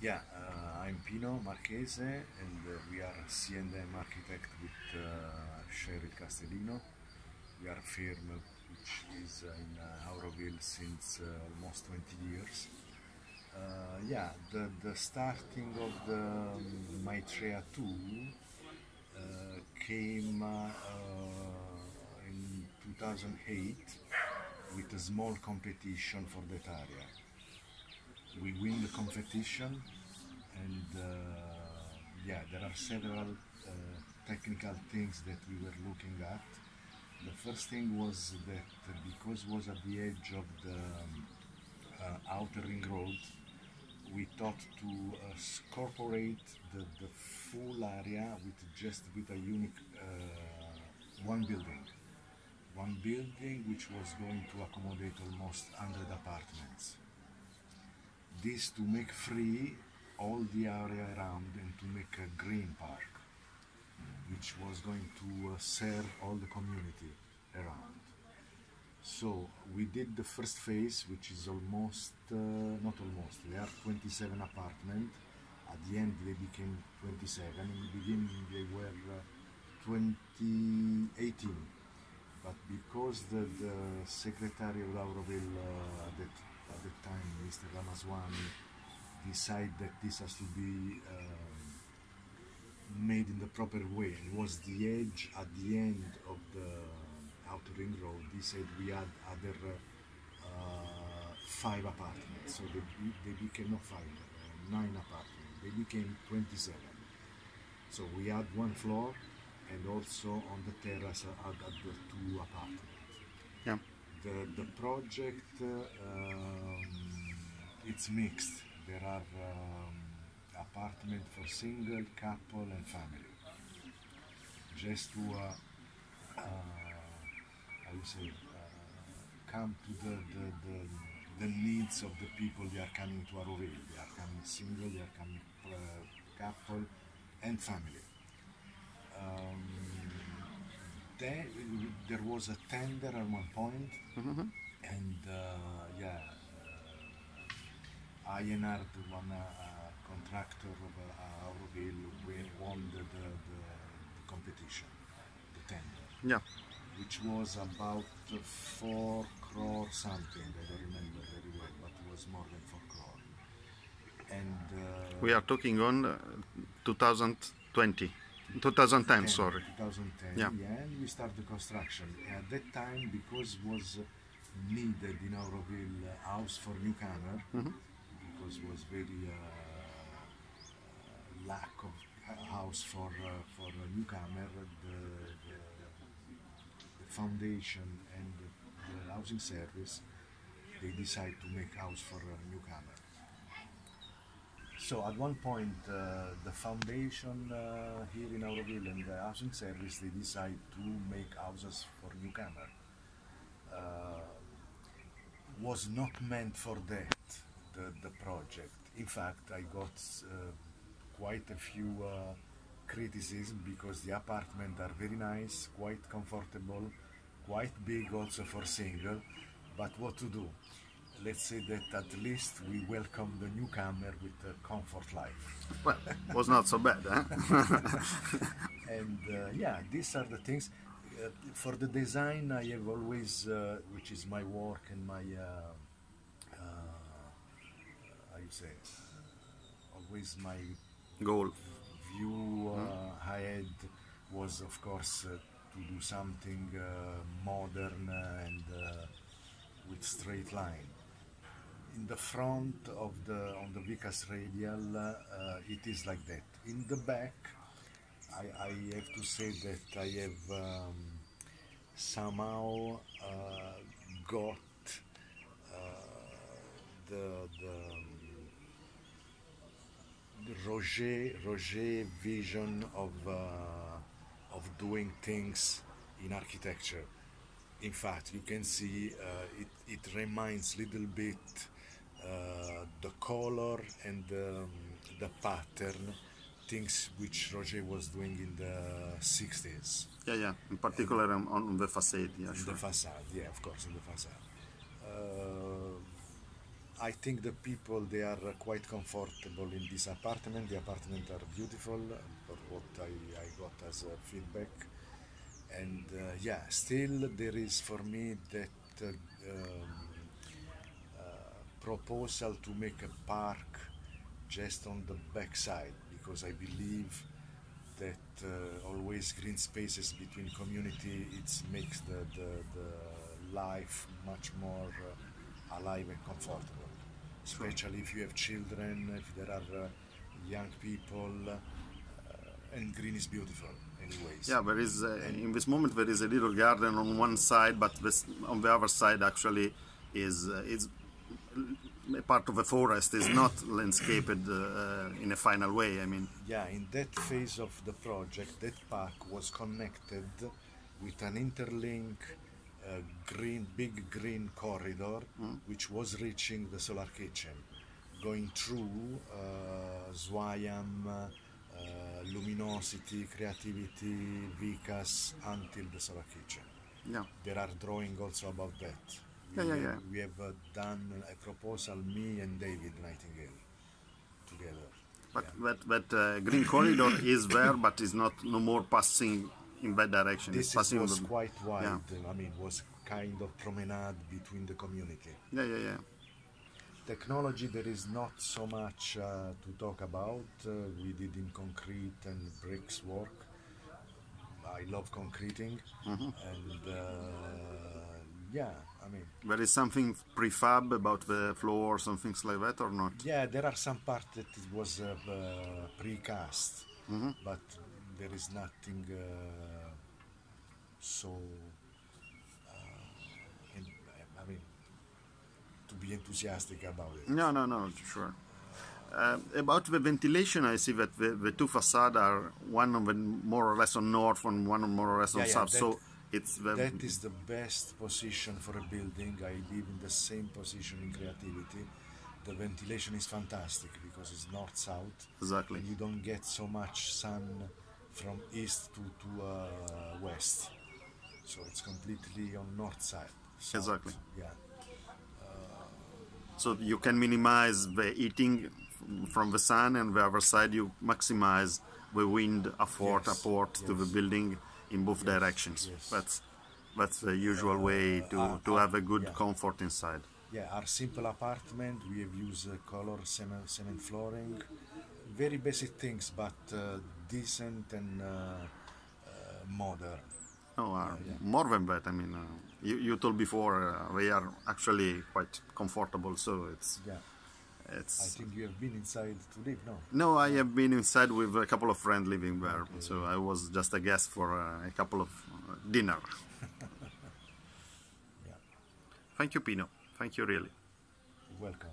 I'm Pino Marchese, and we are C&M architect with Sherry Castellino. We are a firm which is in Auroville since almost 20 years. The starting of the Maitreya tool came in 2008 with a small competition for that area. We win the competition, and there are several technical things that we were looking at. The first thing was that because it was at the edge of the outer ring road, we thought to incorporate the full area with a unique one building which was going to accommodate almost 100 apartments. This to make free all the area around and to make a green park, which was going to serve all the community around. So we did the first phase, which is not almost, there are 27 apartments. At the end they became 27. In the beginning they were 18. But because the secretary of Auroville at the time, Mr. Ramaswamy, decided that this has to be made in the proper way, and was the edge at the end of the outer ring road. He said we had other 5 apartments, so they became not 5, 9 apartments. They became 27. So we had 1 floor, and also on the terrace I got the 2 apartments. Yeah. The project it's mixed. There are apartments for single, couple, and family. Just to come to the needs of the people. They are coming to Auroville. They are coming single. They are coming couple and family. There was a tender at one point, and INR, one contractor of Auroville, won the competition, the tender, which was about 4 crore something. I don't remember very well, but it was more than 4 crore. And we are talking on 2020. 2010, sorry. 2010, and we started the construction. At that time, because it was needed in Auroville house for newcomer, because it was very lack of house for a newcomer, the foundation and the housing service, they decided to make house for a newcomer. So at one point, the foundation here in Auroville and the housing service, they decide to make houses for newcomer. Was not meant for that, the project. In fact, I got quite a few criticisms, because the apartments are very nice, quite comfortable, quite big also for single, but what to do? Let's say that at least we welcome the newcomer with a comfort life. Well, was not so bad, huh? And these are the things. For the design, I have always, which is my work and my, always my goal. View I had was, of course, to do something modern and with straight line. In the front of on the Vicas Radial, it is like that. In the back, I have to say that I have somehow got the Roger vision of doing things in architecture. In fact, you can see it reminds a little bit the color and the pattern, things which Roger was doing in the 60s. Yeah. In particular on the facade, yeah, sure. The facade, yeah, of course, in the facade. I think the people, they are quite comfortable in this apartment. The apartments are beautiful, for what I got as feedback. And yeah, still there is for me that proposal to make a park just on the backside, because I believe that always green spaces between community, it makes the life much more alive and comfortable, especially if you have children, if there are young people, and green is beautiful anyways. Yeah, there is in this moment there is a little garden on one side, but on the other side actually is a part of a forest, is not landscaped in a final way. I mean, Yeah, in that phase of the project, that park was connected with an interlink big green corridor, which was reaching the solar kitchen, going through Zwayam, luminosity, creativity, Vicas, until the solar kitchen. yeah, There are drawings also about that. yeah. We have done a proposal, me and David Nightingale, together. But that green corridor is there, but is not no more passing in that direction. This It's passing was quite wide. yeah. I mean, was kind of promenade between the community. Yeah. Technology, there is not so much to talk about. We did in concrete and bricks work. I love concreting, and yeah, I mean, There is something prefab about the floors and things like that, or not? yeah, there are some parts that it was precast, but there is nothing so. I mean, to be enthusiastic about it. No, sure. About the ventilation, I see that the two facades are one of them more or less on north and one more or less on south. So it's that is the best position for a building. I live in the same position in creativity. The ventilation is fantastic because it's north-south. Exactly. And you don't get so much sun from east to west. So it's completely on north side. South. Exactly. Yeah. So you can minimize the heating from the sun, and the other side you maximize the wind apport to the building in both directions. Yes. That's the usual way to have a good comfort inside. Yeah, our simple apartment, we have used color cement flooring, very basic things, but decent and modern. More than that. I mean, you told before they are actually quite comfortable. So it's. Yeah. I think you have been inside to live, no? No, I have been inside with a couple of friends living there. Okay. So I was just a guest for a couple of dinner. Yeah. Thank you, Pino. Thank you, really. You're welcome.